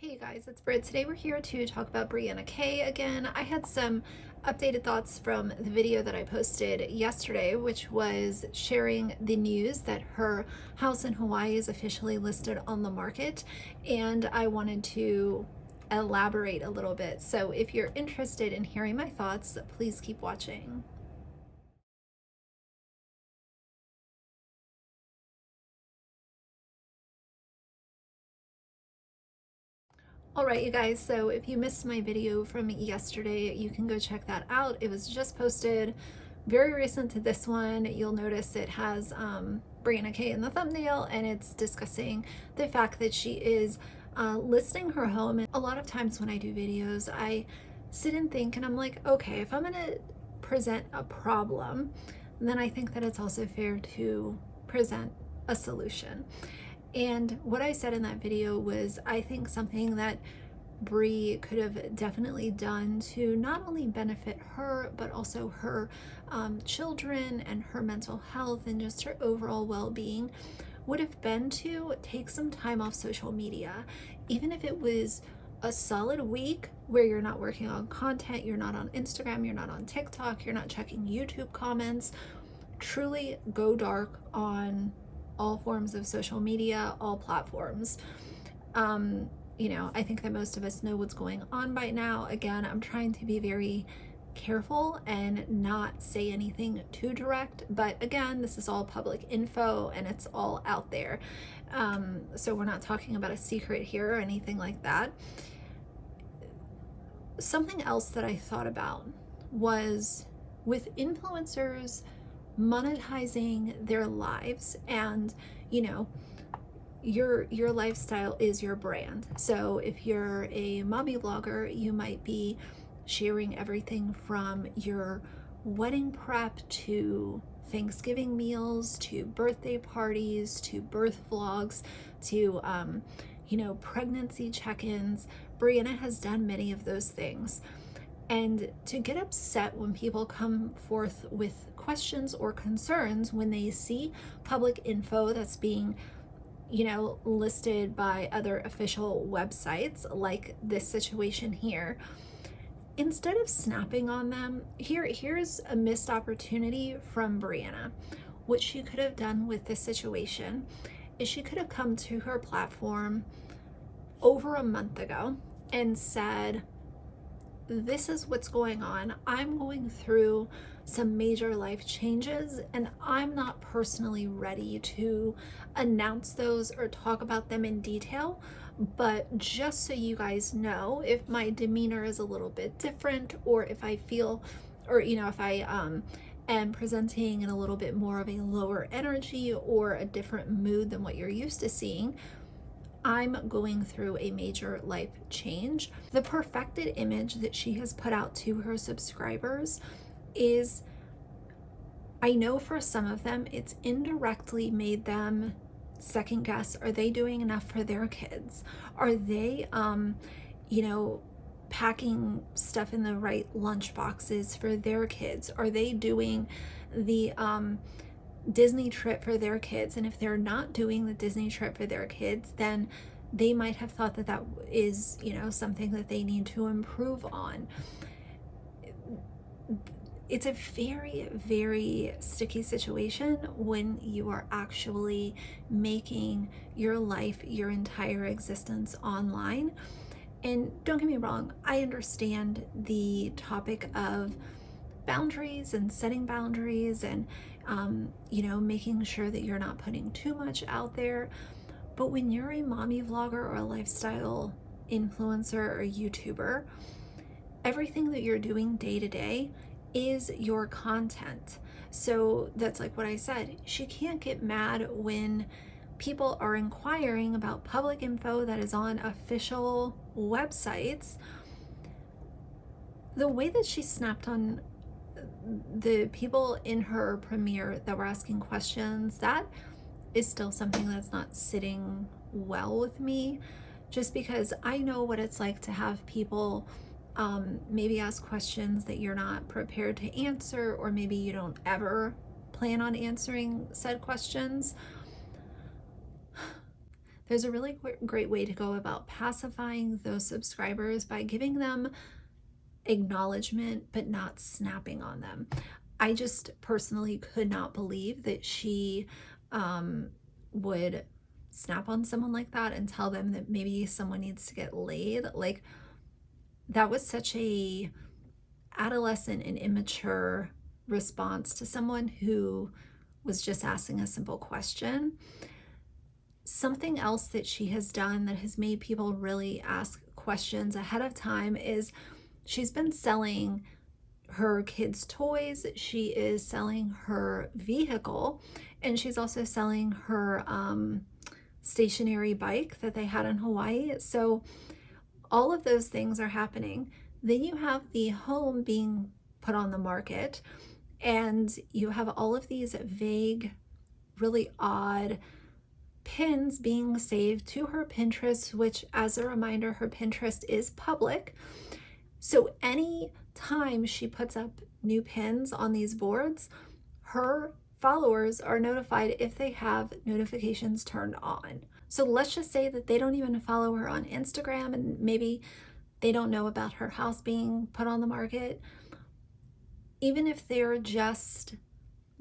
Hey you guys, it's Britt. Today we're here to talk about Brianna K again. I had some updated thoughts from the video that I posted yesterday, which was sharing the news that her house in Hawaii is officially listed on the market, and I wanted to elaborate a little bit. So if you're interested in hearing my thoughts, please keep watching. All right, you guys, so if you missed my video from yesterday, you can go check that out. It was just posted, very recent to this one. You'll notice it has Brianna K in the thumbnail, and it's discussing the fact that she is listing her home. And a lot of times when I do videos, I sit and think, and I'm like, okay, if I'm gonna present a problem, then I think that it's also fair to present a solution. And what I said in that video was, I think something that Brie could have definitely done to not only benefit her, but also her children and her mental health and just her overall well-being would have been to take some time off social media. Even if it was a solid week where you're not working on content, you're not on Instagram, you're not on TikTok, you're not checking YouTube comments, truly go dark on all forms of social media, all platforms. I think that most of us know what's going on by now. Again, I'm trying to be very careful and not say anything too direct, but again, this is all public info and it's all out there. So we're not talking about a secret here or anything like that. Something else that I thought about was with influencers monetizing their lives, and your lifestyle is your brand. So if you're a mommy vlogger, you might be sharing everything from your wedding prep to Thanksgiving meals to birthday parties to birth vlogs to pregnancy check-ins. Brianna has done many of those things. And to get upset when people come forth with questions or concerns when they see public info that's being, listed by other official websites, like this situation here, instead of snapping on them, here's a missed opportunity from Brianna. What she could have done with this situation is she could have come to her platform over a month ago and said, this is what's going on. I'm going through some major life changes, and I'm not personally ready to announce those or talk about them in detail. But just so you guys know, if my demeanor is a little bit different, or if I feel, or if I am presenting in a little bit more of a lower energy or a different mood than what you're used to seeing, I'm going through a major life change. The perfected image that she has put out to her subscribers is, I know for some of them, it's indirectly made them second guess, are they doing enough for their kids? Are they, packing stuff in the right lunch boxes for their kids? Are they doing the, Disney trip for their kids? And if they're not doing the Disney trip for their kids, then they might have thought that that is, something that they need to improve on. It's a very, very sticky situation when you are actually making your life, your entire existence online. And don't get me wrong, I understand the topic of boundaries and setting boundaries and making sure that you're not putting too much out there. But when you're a mommy vlogger or a lifestyle influencer or YouTuber, everything that you're doing day to day is your content. So that's like what I said. She can't get mad when people are inquiring about public info that is on official websites. The way that she snapped on the people in her premiere that were asking questions, that is still something that's not sitting well with me, just because I know what it's like to have people maybe ask questions that you're not prepared to answer, or maybe you don't ever plan on answering said questions. there's a really great way to go about pacifying those subscribers by giving them acknowledgement but not snapping on them. I just personally could not believe that she would snap on someone like that and tell them that maybe someone needs to get laid. Like, that was such a adolescent and immature response to someone who was just asking a simple question. Something else that she has done that has made people really ask questions ahead of time is she's been selling her kids' toys, she is selling her vehicle, and she's also selling her stationary bike that they had in Hawaii. So all of those things are happening. Then you have the home being put on the market, and you have all of these vague, really odd pins being saved to her Pinterest, which, as a reminder, her Pinterest is public. So any time she puts up new pins on these boards, her followers are notified if they have notifications turned on. So let's just say that they don't even follow her on Instagram, and maybe they don't know about her house being put on the market. Even if they're just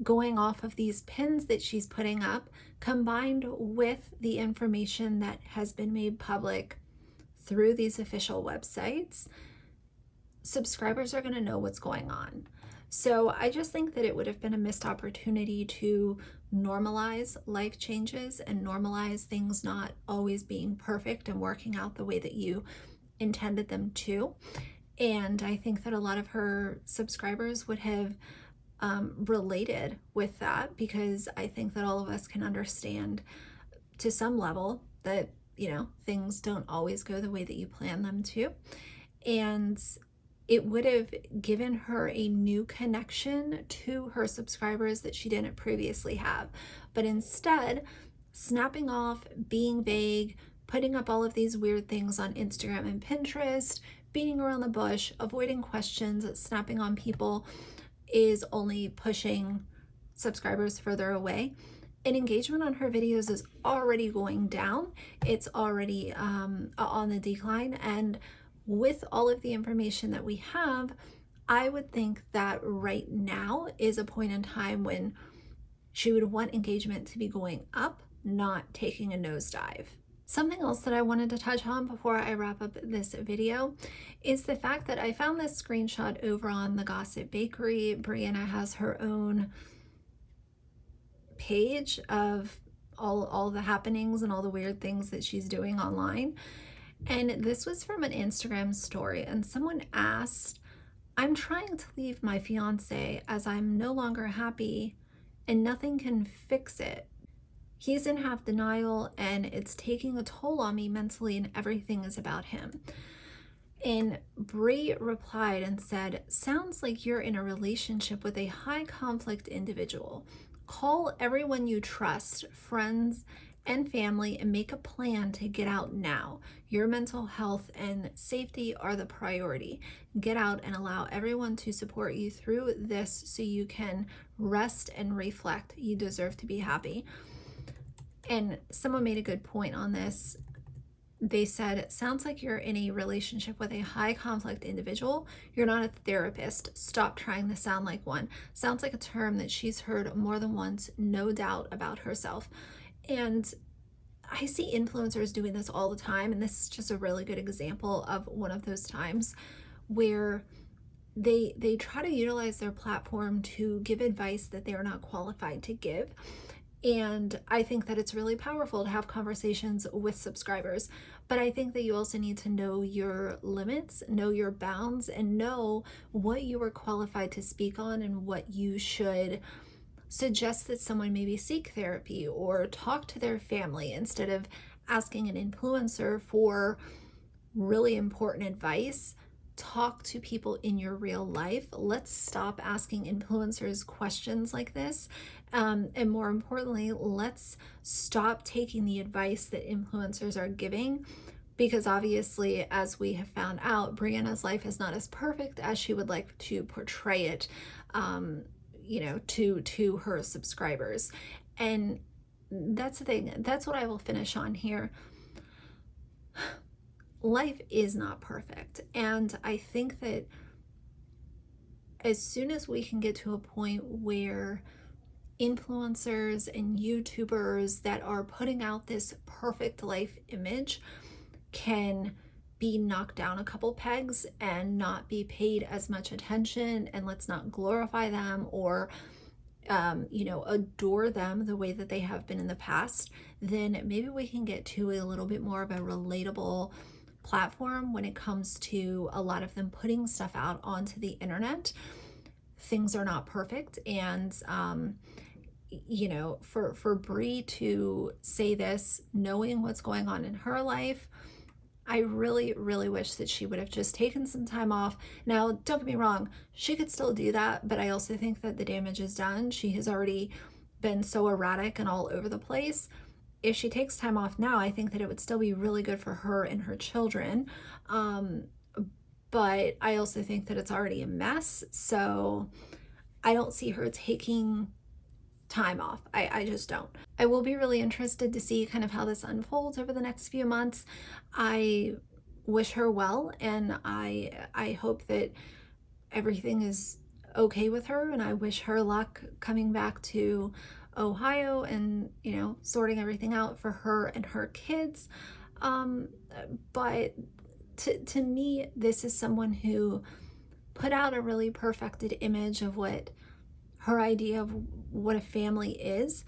going off of these pins that she's putting up, combined with the information that has been made public through these official websites, subscribers are going to know what's going on. So I just think that it would have been a missed opportunity to normalize life changes and normalize things not always being perfect and working out the way that you intended them to. And I think that a lot of her subscribers would have related with that, because I think that all of us can understand to some level that, things don't always go the way that you plan them to. And it would have given her a new connection to her subscribers that she didn't previously have. But instead, snapping off, being vague, putting up all of these weird things on Instagram and Pinterest, beating around the bush, avoiding questions, snapping on people, is only pushing subscribers further away. And engagement on her videos is already going down. It's already on the decline. And with all of the information that we have, I would think that right now is a point in time when she would want engagement to be going up, not taking a nosedive. Something else that I wanted to touch on before I wrap up this video is the fact that I found this screenshot over on the Gossip Bakery. Brianna has her own page of all the happenings and all the weird things that she's doing online. And this was from an Instagram story, and someone asked, "I'm trying to leave my fiance as I'm no longer happy and nothing can fix it. He's in half denial and it's taking a toll on me mentally, and everything is about him." And Brie replied and said, "Sounds like you're in a relationship with a high conflict individual. Call everyone you trust, friends and family, and make a plan to get out now. Your mental health and safety are the priority. Get out and allow everyone to support you through this so you can rest and reflect. You deserve to be happy." And someone made a good point on this. They said, "It sounds like you're in a relationship with a high conflict individual. You're not a therapist. Stop trying to sound like one." Sounds like a term that she's heard more than once, no doubt, about herself. And I see influencers doing this all the time, and this is just a really good example of one of those times where they try to utilize their platform to give advice that they are not qualified to give. And I think that it's really powerful to have conversations with subscribers. But I think that you also need to know your limits, know your bounds, and know what you are qualified to speak on and what you should suggest that someone maybe seek therapy or talk to their family instead of asking an influencer for really important advice. Talk to people in your real life. Let's stop asking influencers questions like this. And more importantly, let's stop taking the advice that influencers are giving, because obviously, as we have found out, Brianna's life is not as perfect as she would like to portray it, to her subscribers. And that's the thing. That's what I will finish on here. Life is not perfect. And I think that as soon as we can get to a point where influencers and YouTubers that are putting out this perfect life image can be knocked down a couple pegs and not be paid as much attention, and let's not glorify them or adore them the way that they have been in the past, then maybe we can get to a little bit more of a relatable platform when it comes to a lot of them putting stuff out onto the internet. Things are not perfect, and for Brie to say this, knowing what's going on in her life, I really, really wish that she would have just taken some time off. Now, don't get me wrong, she could still do that, but I also think that the damage is done. She has already been so erratic and all over the place. If she takes time off now, I think that it would still be really good for her and her children. But I also think that it's already a mess. So I don't see her taking time off. I just don't. I will be really interested to see kind of how this unfolds over the next few months. I wish her well, and I hope that everything is okay with her, and I wish her luck coming back to Ohio and sorting everything out for her and her kids. But to me, this is someone who put out a really perfected image of what her idea of what a family is.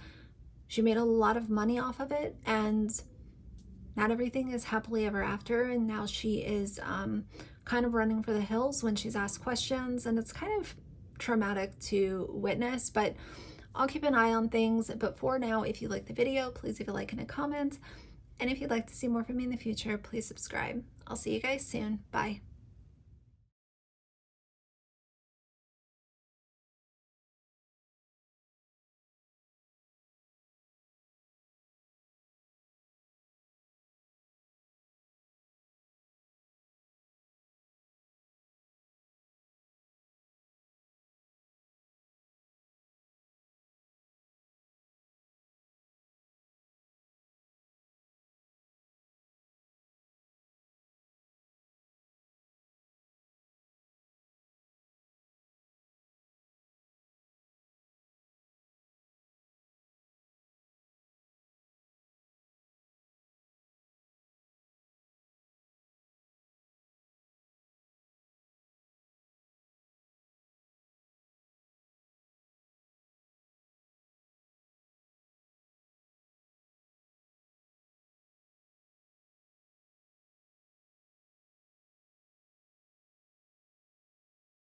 She made a lot of money off of it, and not everything is happily ever after. And now she is kind of running for the hills when she's asked questions, and it's kind of traumatic to witness, but I'll keep an eye on things. But for now, if you like the video, please leave a like and a comment. And if you'd like to see more from me in the future, please subscribe. I'll see you guys soon. Bye.